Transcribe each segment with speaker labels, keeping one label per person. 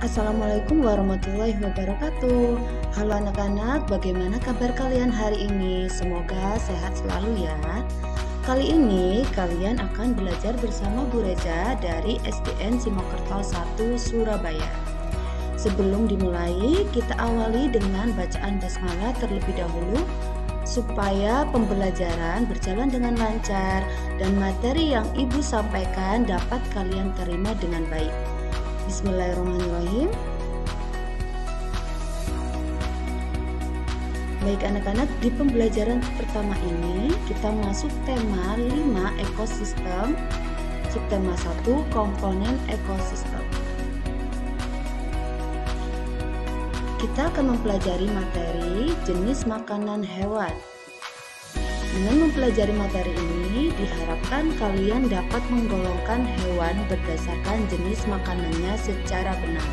Speaker 1: Assalamualaikum warahmatullahi wabarakatuh. Halo anak-anak, bagaimana kabar kalian hari ini? Semoga sehat selalu ya. Kali ini kalian akan belajar bersama Bu Reza dari SDN Simokerto 1 Surabaya. Sebelum dimulai, kita awali dengan bacaan basmalah terlebih dahulu supaya pembelajaran berjalan dengan lancar dan materi yang Ibu sampaikan dapat kalian terima dengan baik. Bismillahirrahmanirrahim. Baik anak-anak, di pembelajaran pertama ini kita masuk tema 5 ekosistem, subtema 1 komponen ekosistem. Kita akan mempelajari materi jenis makanan hewan. Dengan mempelajari materi ini, diharapkan kalian dapat menggolongkan hewan berdasarkan jenis makanannya secara benar.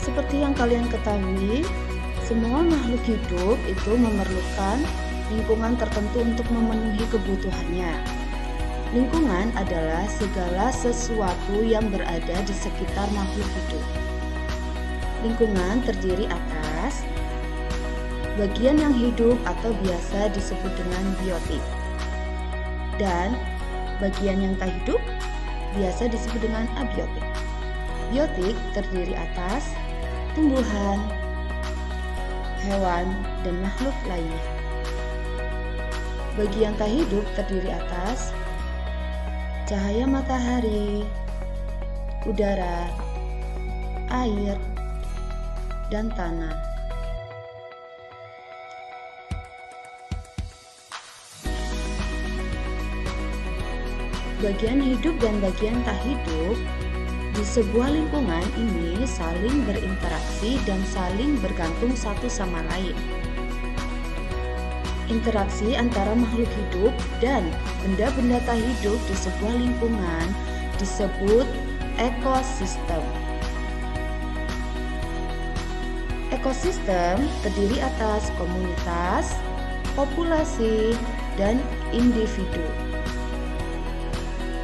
Speaker 1: Seperti yang kalian ketahui, semua makhluk hidup itu memerlukan lingkungan tertentu untuk memenuhi kebutuhannya. Lingkungan adalah segala sesuatu yang berada di sekitar makhluk hidup. Lingkungan terdiri atas bagian yang hidup atau biasa disebut dengan biotik, dan bagian yang tak hidup biasa disebut dengan abiotik. Biotik terdiri atas tumbuhan, hewan, dan makhluk lainnya. Bagi yang tak hidup terdiri atas cahaya matahari, udara, air, dan tanah. Bagian hidup dan bagian tak hidup di sebuah lingkungan ini saling berinteraksi dan saling bergantung satu sama lain. Interaksi antara makhluk hidup dan benda-benda tak hidup di sebuah lingkungan disebut ekosistem. Ekosistem terdiri atas komunitas, populasi, dan individu.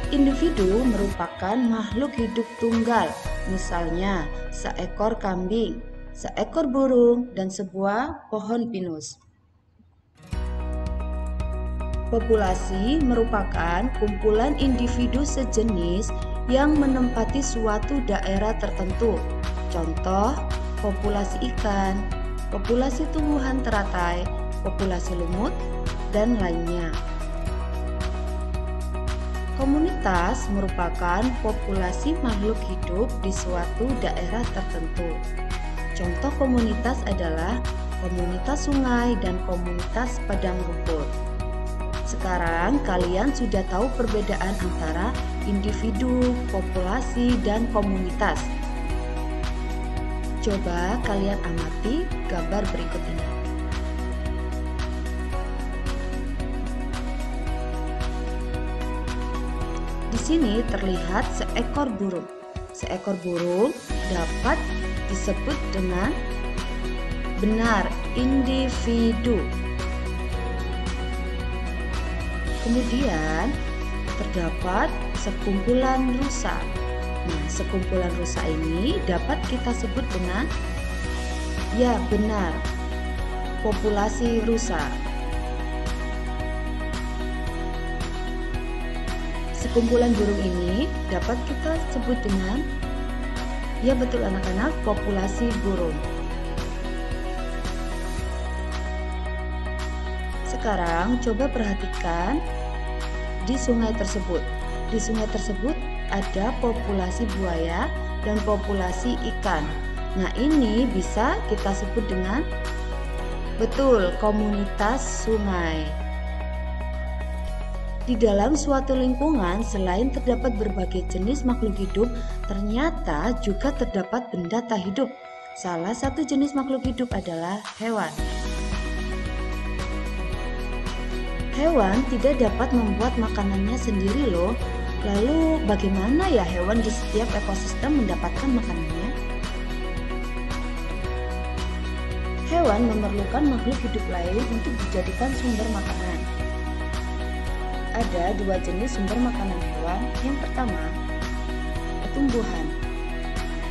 Speaker 1: Individu merupakan makhluk hidup tunggal, misalnya seekor kambing, seekor burung, dan sebuah pohon pinus. Populasi merupakan kumpulan individu sejenis yang menempati suatu daerah tertentu. Contoh, populasi ikan, populasi tumbuhan teratai, populasi lumut, dan lainnya. Komunitas merupakan populasi makhluk hidup di suatu daerah tertentu. Contoh komunitas adalah komunitas sungai dan komunitas padang rumput. Sekarang kalian sudah tahu perbedaan antara individu, populasi, dan komunitas. Coba kalian amati gambar berikut ini. Di sini terlihat seekor burung. Seekor burung dapat disebut dengan benar individu. Kemudian terdapat sekumpulan rusa. Nah, sekumpulan rusa ini dapat kita sebut dengan ya benar populasi rusa. Sekumpulan burung ini dapat kita sebut dengan ya betul anak-anak populasi burung. Sekarang coba perhatikan di sungai tersebut. Di sungai tersebut ada populasi buaya dan populasi ikan. Nah, ini bisa kita sebut dengan betul komunitas sungai. Di dalam suatu lingkungan, selain terdapat berbagai jenis makhluk hidup, ternyata juga terdapat benda tak hidup. Salah satu jenis makhluk hidup adalah hewan. Hewan tidak dapat membuat makanannya sendiri loh. Lalu bagaimana ya hewan di setiap ekosistem mendapatkan makanannya? Hewan memerlukan makhluk hidup lain untuk dijadikan sumber makanan. ada dua jenis sumber makanan hewan. Yang pertama, tumbuhan.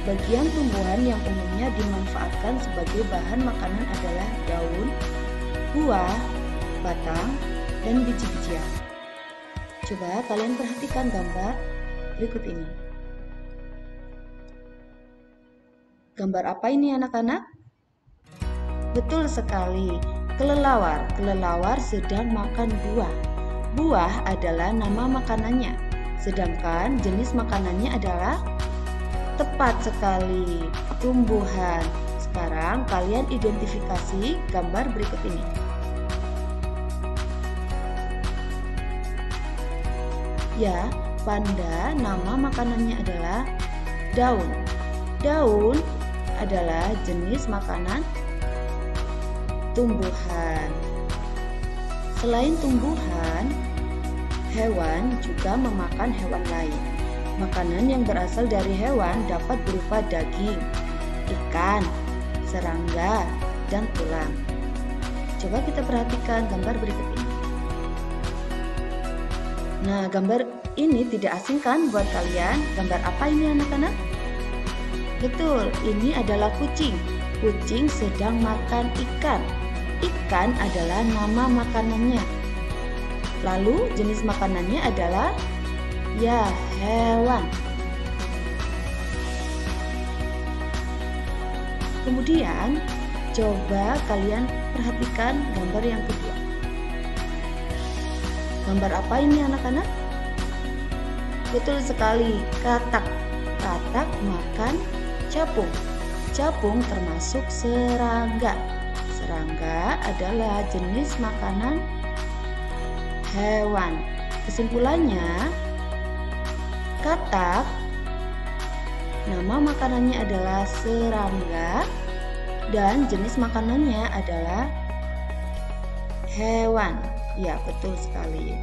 Speaker 1: Bagian tumbuhan yang umumnya dimanfaatkan sebagai bahan makanan adalah daun, buah, batang, dan biji-bijian. Coba kalian perhatikan gambar berikut ini. Gambar apa ini anak-anak? Betul sekali, kelelawar. Kelelawar sedang makan buah. Buah adalah nama makanannya, sedangkan jenis makanannya adalah tepat sekali, tumbuhan. Sekarang kalian identifikasi gambar berikut ini. Ya, panda nama makanannya adalah daun. Daun adalah jenis makanan tumbuhan. Selain tumbuhan, hewan juga memakan hewan lain. Makanan yang berasal dari hewan dapat berupa daging, ikan, serangga, dan tulang. Coba kita perhatikan gambar berikut ini. Nah, gambar ini tidak asing kan buat kalian? Gambar apa ini anak-anak? Betul, ini adalah kucing. Kucing sedang makan ikan. Ikan adalah nama makanannya. Lalu jenis makanannya adalah hewan. Kemudian coba kalian perhatikan gambar yang kedua. Gambar apa ini anak-anak? Betul sekali, katak. Katak makan capung. Capung termasuk serangga. Serangga adalah jenis makanan hewan. Kesimpulannya, katak nama makanannya adalah serangga dan jenis makanannya adalah hewan. Ya, betul sekali.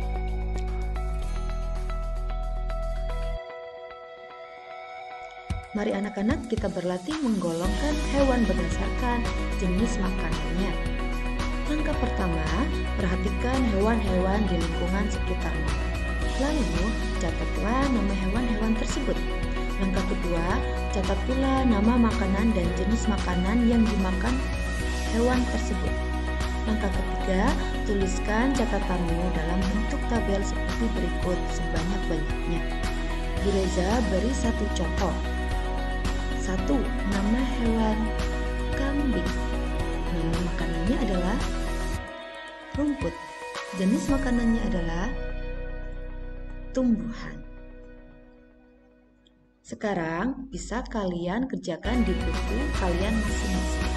Speaker 1: Mari anak-anak kita berlatih menggolongkan hewan berdasarkan jenis makanannya. Langkah pertama, perhatikan hewan-hewan di lingkungan sekitarmu. Lalu, catatlah nama hewan-hewan tersebut. Langkah kedua, catat pula nama makanan dan jenis makanan yang dimakan hewan tersebut. Langkah ketiga, tuliskan catatanmu dalam bentuk tabel seperti berikut sebanyak-banyaknya. Bu Reza beri satu contoh. 1. Nama hewan kambing. Nama makanannya adalah rumput. Jenis makanannya adalah tumbuhan. Sekarang bisa kalian kerjakan di buku kalian masing-masing.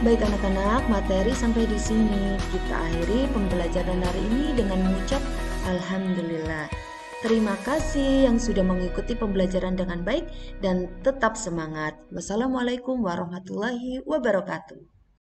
Speaker 1: Baik anak-anak, materi sampai di sini. Kita akhiri pembelajaran hari ini dengan mengucap alhamdulillah. Terima kasih yang sudah mengikuti pembelajaran dengan baik dan tetap semangat. Wassalamualaikum warahmatullahi wabarakatuh.